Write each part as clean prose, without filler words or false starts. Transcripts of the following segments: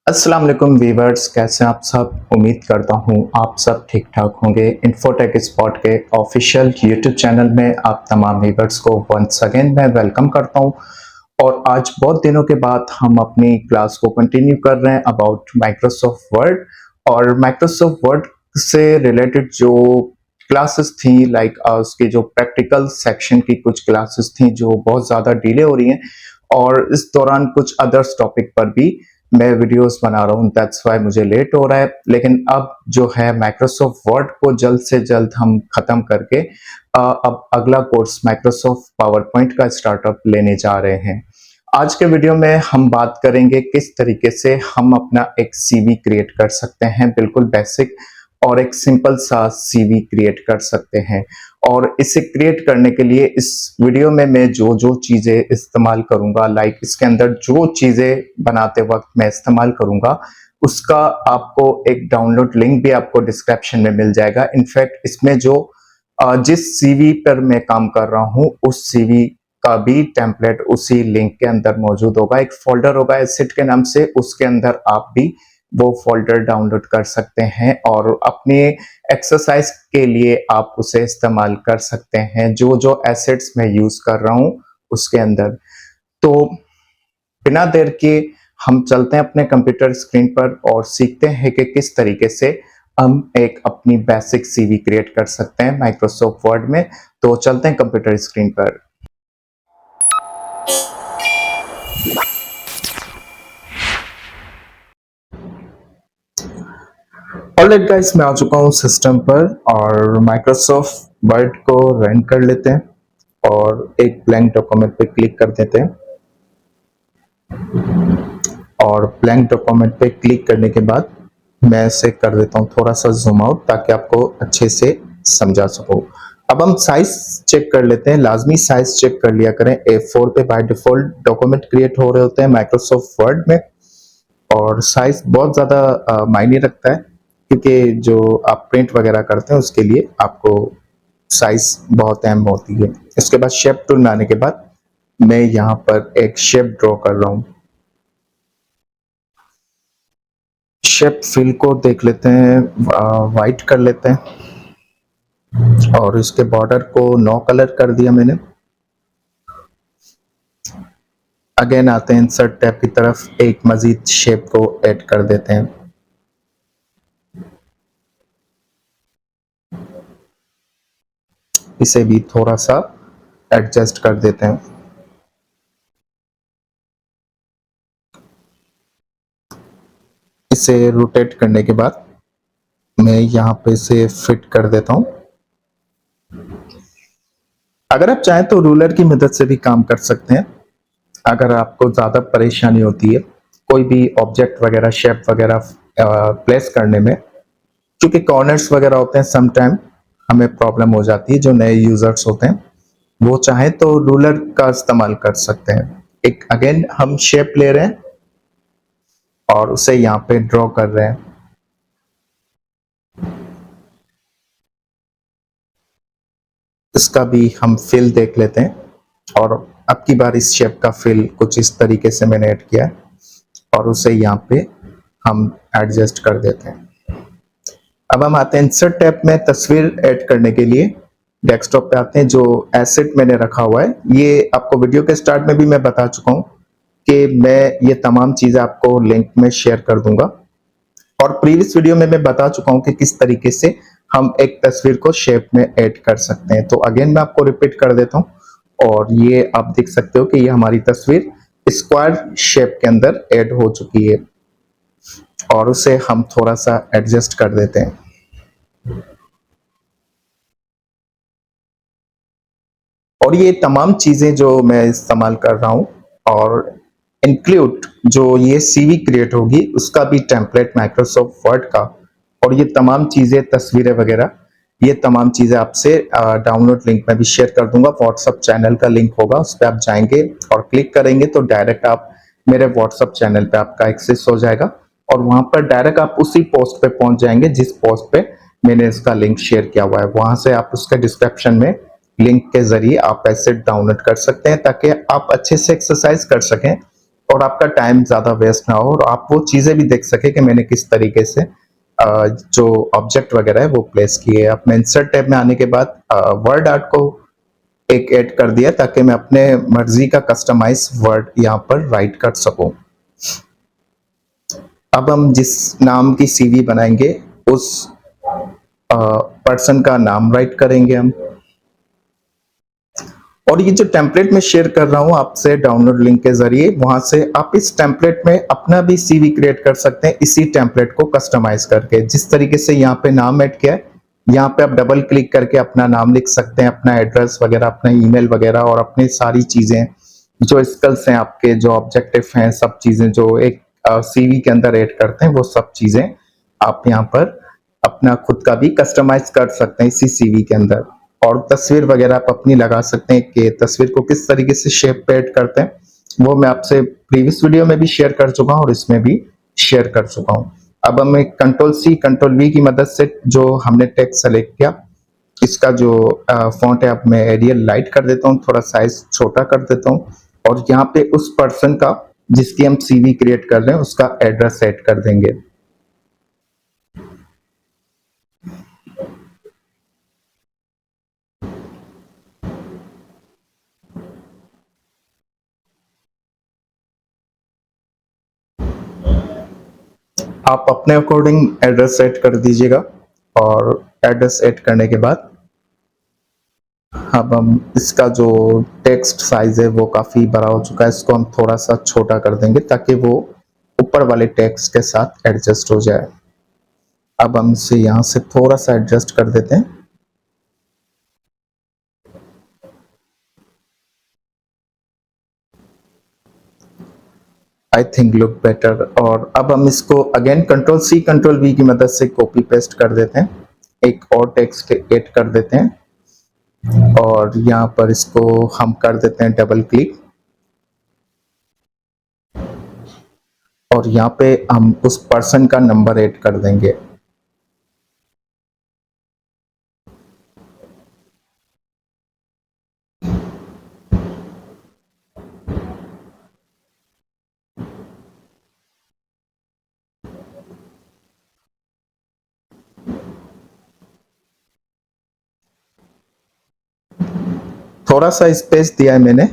अस्सलाम वालेकुम वीवर्स, कैसे हैं आप सब। उम्मीद करता हूँ आप सब ठीक ठाक होंगे। इन्फोटेक स्पॉट के ऑफिशियल यूट्यूब चैनल में आप तमाम वीवर्स को वंस अगेन मैं वेलकम करता हूँ। और आज बहुत दिनों के बाद हम अपनी क्लास को कंटिन्यू कर रहे हैं अबाउट माइक्रोसॉफ्ट वर्ड। और माइक्रोसॉफ्ट वर्ड से रिलेटेड जो क्लासेस थी उसके जो प्रैक्टिकल सेक्शन की कुछ क्लासेस थी जो बहुत ज़्यादा डिले हो रही हैं, और इस दौरान कुछ अदर्स टॉपिक पर भी मैं वीडियोस बना रहा हूँ, दैट्स वाई मुझे लेट हो रहा है। लेकिन अब जो है माइक्रोसॉफ्ट वर्ड को जल्द से जल्द हम खत्म करके अब अगला कोर्स माइक्रोसॉफ्ट पावर पॉइंट का स्टार्टअप लेने जा रहे हैं। आज के वीडियो में हम बात करेंगे किस तरीके से हम अपना एक सीवी क्रिएट कर सकते हैं, बिल्कुल बेसिक और एक सिंपल सा सीवी क्रिएट कर सकते हैं। और इसे क्रिएट करने के लिए इस वीडियो में मैं जो जो चीज़ें इस्तेमाल करूंगा, इसके अंदर जो चीज़ें बनाते वक्त मैं इस्तेमाल करूंगा, उसका आपको एक डाउनलोड लिंक भी आपको डिस्क्रिप्शन में मिल जाएगा। इनफैक्ट इसमें जो जिस सीवी पर मैं काम कर रहा हूँ उस सीवी का भी टेम्पलेट उसी लिंक के अंदर मौजूद होगा। एक फोल्डर होगा एसिड के नाम से, उसके अंदर आप भी वो फोल्डर डाउनलोड कर सकते हैं और अपने एक्सरसाइज के लिए आप उसे इस्तेमाल कर सकते हैं, जो जो एसेट्स मैं यूज कर रहा हूं उसके अंदर। तो बिना देर के हम चलते हैं अपने कंप्यूटर स्क्रीन पर और सीखते हैं कि किस तरीके से हम एक अपनी बेसिक सीवी क्रिएट कर सकते हैं माइक्रोसॉफ्ट वर्ड में। तो चलते हैं कंप्यूटर स्क्रीन पर। ऑलराइट गाइस, मैं आ चुका हूँ सिस्टम पर और माइक्रोसॉफ्ट वर्ड को रन कर लेते हैं और एक ब्लैंक डॉक्यूमेंट पे क्लिक कर देते हैं। और ब्लैंक डॉक्यूमेंट पे क्लिक करने के बाद मैं इसे कर देता हूँ थोड़ा सा जूम आउट ताकि आपको अच्छे से समझा सकूं। अब हम साइज चेक कर लेते हैं। लाजमी साइज चेक कर लिया करें। A4 पे बाय डिफॉल्ट डॉक्यूमेंट क्रिएट हो रहे होते हैं माइक्रोसॉफ्ट वर्ड में, और साइज बहुत ज़्यादा मायने रखता है क्योंकि जो आप प्रिंट वगैरह करते हैं उसके लिए आपको साइज बहुत अहम होती है। इसके बाद शेप टूल में आने के बाद मैं यहाँ पर एक शेप ड्रॉ कर रहा हूँ। शेप फिल को देख लेते हैं, वाइट कर लेते हैं और इसके बॉर्डर को नो कलर कर दिया मैंने। अगेन आते हैं इंसर्ट टैब की तरफ, एक मजीद शेप को ऐड कर देते हैं। इसे भी थोड़ा सा एडजस्ट कर देते हैं। इसे रोटेट करने के बाद मैं यहाँ पे इसे फिट कर देता हूँ। अगर आप चाहें तो रूलर की मदद से भी काम कर सकते हैं अगर आपको ज़्यादा परेशानी होती है कोई भी ऑब्जेक्ट वगैरह शेप वगैरह प्लेस करने में, क्योंकि कॉर्नर्स वगैरह होते हैं समटाइम हमें प्रॉब्लम हो जाती है। जो नए यूजर्स होते हैं वो चाहे तो रूलर का इस्तेमाल कर सकते हैं। एक अगेन हम शेप ले रहे हैं और उसे यहाँ पे ड्रॉ कर रहे हैं। इसका भी हम फिल देख लेते हैं और अब की बार इस शेप का फिल कुछ इस तरीके से मैंने ऐड किया है और उसे यहाँ पे हम एडजस्ट कर देते हैं। अब हम आते हैं इंसर्ट टैब में तस्वीर ऐड करने के लिए डेस्कटॉप पे आते हैं। जो एसेट मैंने रखा हुआ है ये आपको वीडियो के स्टार्ट में भी मैं बता चुका हूँ कि मैं ये तमाम चीजें आपको लिंक में शेयर कर दूंगा, और प्रीवियस वीडियो में मैं बता चुका हूँ कि किस तरीके से हम एक तस्वीर को शेप में ऐड कर सकते हैं। तो अगेन मैं आपको रिपीट कर देता हूँ और ये आप देख सकते हो कि ये हमारी तस्वीर स्क्वायर शेप के अंदर ऐड हो चुकी है और उसे हम थोड़ा सा एडजस्ट कर देते हैं। और ये तमाम चीजें जो मैं इस्तेमाल कर रहा हूँ और इंक्लूड जो ये सीवी क्रिएट होगी उसका भी टेम्पलेट माइक्रोसॉफ्ट वर्ड का, और ये तमाम चीजें तस्वीरें वगैरह ये तमाम चीजें आपसे डाउनलोड लिंक में भी शेयर कर दूंगा। व्हाट्सएप चैनल का लिंक होगा, उस पर आप जाएंगे और क्लिक करेंगे तो डायरेक्ट आप मेरे व्हाट्सएप चैनल पे आपका एक्सेस हो जाएगा और वहां पर डायरेक्ट आप उसी पोस्ट पे पहुंच जाएंगे जिस पोस्ट पे मैंने इसका लिंक शेयर किया हुआ है। वहां से आप उसके डिस्क्रिप्शन में लिंक के जरिए आप एसेट डाउनलोड कर सकते हैं ताकि आप अच्छे से एक्सरसाइज कर सकें और आपका टाइम ज़्यादा वेस्ट ना हो और आप वो चीज़ें भी देख सके कि मैंने किस तरीके से जो ऑब्जेक्ट वगैरह है वो प्लेस किए। अब मैं इंसर्ट टैब में आने के बाद वर्ड आर्ट को एक ऐड कर दिया ताकि मैं अपने मर्जी का कस्टमाइज वर्ड यहाँ पर राइट कर सकूं। अब हम जिस नाम की सीवी बनाएंगे उस पर्सन का नाम राइट करेंगे हम। और ये जो टेम्पलेट मैं शेयर कर रहा हूँ आपसे डाउनलोड लिंक के जरिए, वहां से आप इस टेम्पलेट में अपना भी सीवी क्रिएट कर सकते हैं इसी टेम्पलेट को कस्टमाइज करके। जिस तरीके से यहाँ पे नाम ऐड किया है, यहाँ पे आप डबल क्लिक करके अपना नाम लिख सकते हैं, अपना एड्रेस वगैरह, अपना ईमेल वगैरह और अपनी सारी चीजें जो स्किल्स हैं आपके, जो ऑब्जेक्टिव हैं, सब चीजें जो एक सीवी के अंदर ऐड करते हैं वो सब चीजें आप यहाँ पर अपना खुद का भी कस्टमाइज कर सकते हैं इसी सीवी के अंदर। और तस्वीर वगैरह आप अपनी लगा सकते हैं कि तस्वीर को किस तरीके से शेप पे ऐड करते हैं, वो मैं आपसे प्रीवियस वीडियो में भी शेयर कर चुका हूं और इसमें भी शेयर कर चुका हूं। अब हम एक कंट्रोल सी कंट्रोल वी की मदद से जो हमने टेक्स्ट सेलेक्ट किया, इसका जो फॉन्ट है अब मैं एरियल लाइट कर देता हूं, थोड़ा साइज छोटा कर देता हूं और यहाँ पे उस पर्सन का जिसकी हम सीवी क्रिएट कर रहे हैं उसका एड्रेस सेट कर देंगे। आप अपने अकॉर्डिंग एड्रेस सेट कर दीजिएगा और एड्रेस सेट करने के बाद अब हम इसका जो टेक्स्ट साइज है वो काफी बड़ा हो चुका है, इसको हम थोड़ा सा छोटा कर देंगे ताकि वो ऊपर वाले टेक्स्ट के साथ एडजस्ट हो जाए। अब हम इसे यहाँ से थोड़ा सा एडजस्ट कर देते हैं। I think look better. और अब हम इसको again control C control V की मदद से कॉपी पेस्ट कर देते हैं, एक और टेक्स्ट ऐड कर देते हैं और यहाँ पर इसको हम कर देते हैं डबल क्लिक और यहाँ पे हम उस पर्सन का नंबर ऐड कर देंगे। थोड़ा सा स्पेस दिया है मैंने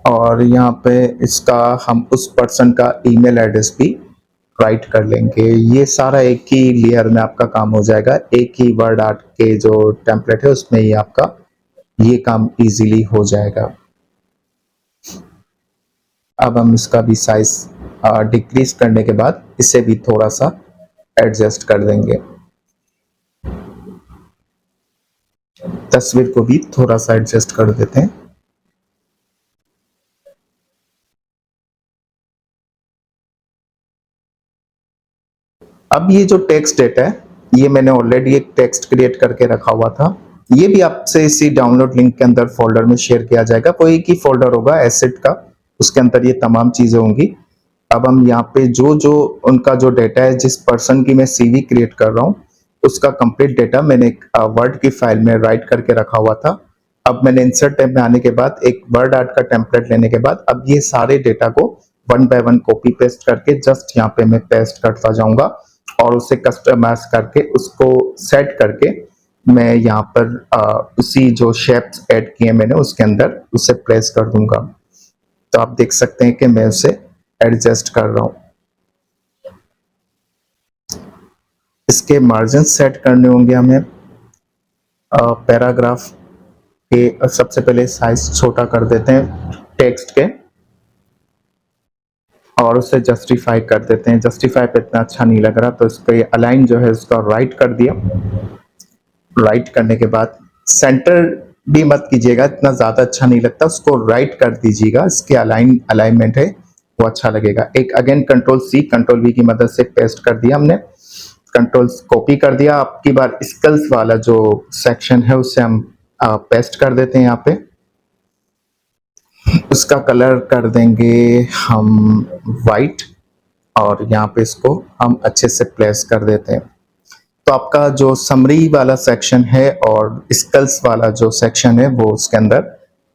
और यहाँ पे इसका हम उस पर्सन का ईमेल एड्रेस भी राइट कर लेंगे। ये सारा एक ही लेयर में आपका काम हो जाएगा, एक ही वर्ड आर्ट के जो टेम्पलेट है उसमें ही आपका ये काम इजीली हो जाएगा। अब हम इसका भी साइज डिक्रीज करने के बाद इसे भी थोड़ा सा एडजस्ट कर देंगे, तस्वीर को भी थोड़ा सा एडजस्ट कर देते हैं। अब ये जो टेक्स्ट डेटा है, ये मैंने ऑलरेडी एक टेक्स्ट क्रिएट करके रखा हुआ था, ये भी आपसे इसी डाउनलोड लिंक के अंदर फोल्डर में शेयर किया जाएगा। कोई एक ही फोल्डर होगा एसेट का, उसके अंदर ये तमाम चीजें होंगी। अब हम यहाँ पे जो जो उनका जो डेटा है, जिस पर्सन की मैं सीवी क्रिएट कर रहा हूँ उसका कंप्लीट डेटा मैंने एक वर्ड की फाइल में राइट करके रखा हुआ था। अब मैंने इंसर्ट टैब में आने के बाद एक वर्ड आर्ट का टेम्पलेट लेने के बाद अब ये सारे डेटा को one by one copy paste करके जस्ट यहाँ पे मैं पेस्ट करता जाऊंगा और उसे कस्टमाइज करके उसको सेट करके मैं यहाँ पर उसी जो शेप्स ऐड किए मैंने उसके अंदर उसे प्लेस कर दूंगा। तो आप देख सकते हैं कि मैं उसे एडजस्ट कर रहा हूँ। इसके मार्जिन सेट करने होंगे हमें। पैराग्राफ के सबसे पहले साइज छोटा कर देते हैं टेक्स्ट के और उसे जस्टिफाई कर देते हैं। जस्टिफाई पे इतना अच्छा नहीं लग रहा तो इसको ये अलाइन जो है उसका राइट कर दिया। राइट करने के बाद सेंटर भी मत कीजिएगा, इतना ज्यादा अच्छा नहीं लगता, उसको राइट कर दीजिएगा, इसके अलाइनमेंट है वो अच्छा लगेगा। एक again control C control V की मदद से पेस्ट कर दिया हमने, कंट्रोल कॉपी कर दिया। आपकी बार स्किल्स वाला जो सेक्शन है उसे हम पेस्ट कर देते हैं यहाँ पे। उसका कलर कर देंगे हम वाइट और यहाँ पे इसको हम अच्छे से प्लेस कर देते हैं। तो आपका जो समरी वाला सेक्शन है और स्किल्स वाला जो सेक्शन है वो उसके अंदर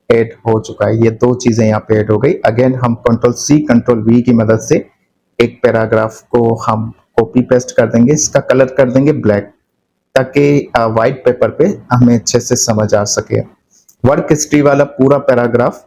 ऐड हो चुका है। ये दो चीजें यहाँ पे ऐड हो गई। अगेन हम कंट्रोल सी कंट्रोल वी की मदद से एक पैराग्राफ को हम कॉपी पेस्ट कर देंगे, इसका कलर कर देंगे ब्लैक, ताकि व्हाइट पेपर पे हमें अच्छे से समझ आ सके। वर्क हिस्ट्री वाला पूरा पैराग्राफ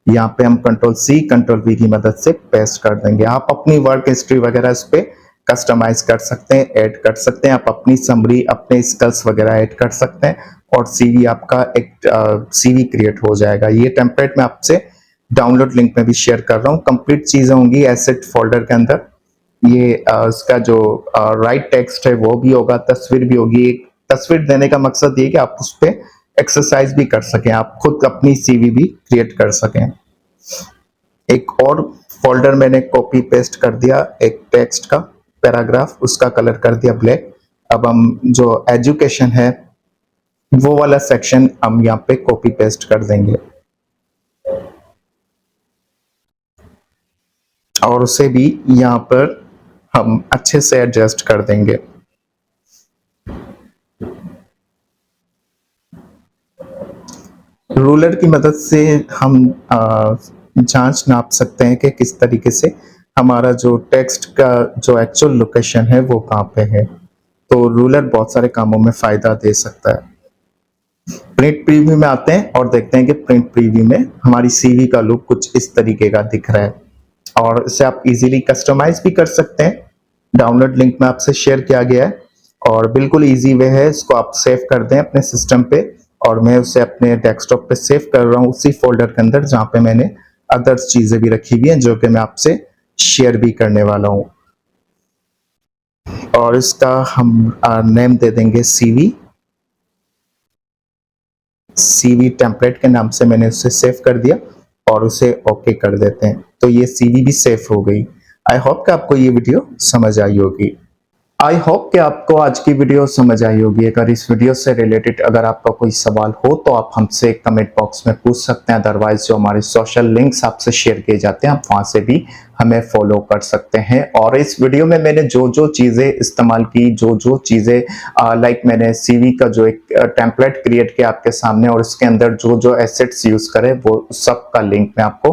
यहाँ पे हम कंट्रोल सी कंट्रोल वी की मदद से पेस्ट कर देंगे। आप अपनी वर्क हिस्ट्री वगैरह इस पे कस्टमाइज कर सकते हैं, ऐड कर सकते हैं। आप अपनी समरी, अपने स्किल्स वगैरह ऐड कर सकते हैं और सीवी आपका एक सीवी क्रिएट हो जाएगा। ये टेम्पलेट मैं आपसे डाउनलोड लिंक में भी शेयर कर रहा हूँ। कंप्लीट चीजें होंगी एसेट फोल्डर के अंदर। ये उसका जो राइट टेक्स्ट है वो भी होगा, तस्वीर भी होगी। एक तस्वीर देने का मकसद ये कि आप उस पर एक्सरसाइज भी कर सकें, आप खुद अपनी सीवी भी क्रिएट कर सकें। एक और फोल्डर मैंने कॉपी पेस्ट कर दिया, एक टेक्स्ट का पैराग्राफ, उसका कलर कर दिया ब्लैक। अब हम जो एजुकेशन है वो वाला सेक्शन हम यहाँ पे कॉपी पेस्ट कर देंगे और उसे भी यहाँ पर हम अच्छे से एडजस्ट कर देंगे। रूलर की मदद से हम जांच नाप सकते हैं कि किस तरीके से हमारा जो टेक्स्ट का जो एक्चुअल लोकेशन है वो कहाँ पे है। तो रूलर बहुत सारे कामों में फायदा दे सकता है। प्रिंट प्रीव्यू में आते हैं और देखते हैं कि प्रिंट प्रीव्यू में हमारी सीवी का लुक कुछ इस तरीके का दिख रहा है और इसे आप इजीली कस्टमाइज भी कर सकते हैं। डाउनलोड लिंक में आपसे शेयर किया गया है और बिल्कुल इजी वे है। इसको आप सेव कर दें अपने सिस्टम पे और मैं उसे अपने डेस्कटॉप पे सेव कर रहा हूँ उसी फोल्डर के अंदर जहाँ पे मैंने अदर्स चीजें भी रखी हुई हैं जो कि मैं आपसे शेयर भी करने वाला हूँ। और इसका हम नेम दे देंगे सीवी। सीवी टेम्पलेट के नाम से मैंने उसे सेव कर दिया और उसे ओके कर देते हैं। तो ये सीवी भी सेव हो गई। आई होप कि आपको ये वीडियो समझ आई होगी। आई होप कि आपको आज की वीडियो समझ आई होगी। अगर इस वीडियो से रिलेटेड अगर आपका कोई सवाल हो तो आप हमसे कमेंट बॉक्स में पूछ सकते हैं। अदरवाइज जो हमारे सोशल लिंक्स आपसे शेयर किए जाते हैं आप वहां से भी हमें फॉलो कर सकते हैं। और इस वीडियो में मैंने जो जो चीजें इस्तेमाल की, जो जो चीजें लाइक मैंने सीवी का जो एक टेम्पलेट क्रिएट किया आपके सामने और इसके अंदर जो जो एसेट्स यूज करे वो सब का लिंक मैं आपको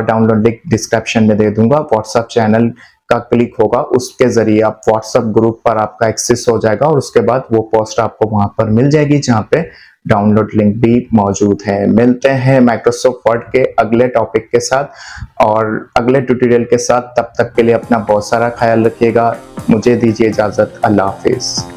डाउनलोड लिंक डिस्क्रिप्शन में दे दूंगा। व्हाट्सएप चैनल का क्लिक होगा, उसके जरिए आप व्हाट्सएप ग्रुप पर आपका एक्सेस हो जाएगा और उसके बाद वो पोस्ट आपको वहां पर मिल जाएगी जहां पे डाउनलोड लिंक भी मौजूद है। मिलते हैं माइक्रोसॉफ्ट वर्ड के अगले टॉपिक के साथ और अगले ट्यूटोरियल के साथ। तब तक के लिए अपना बहुत सारा ख्याल रखिएगा। मुझे दीजिए इजाजत। अल्लाह हाफिज।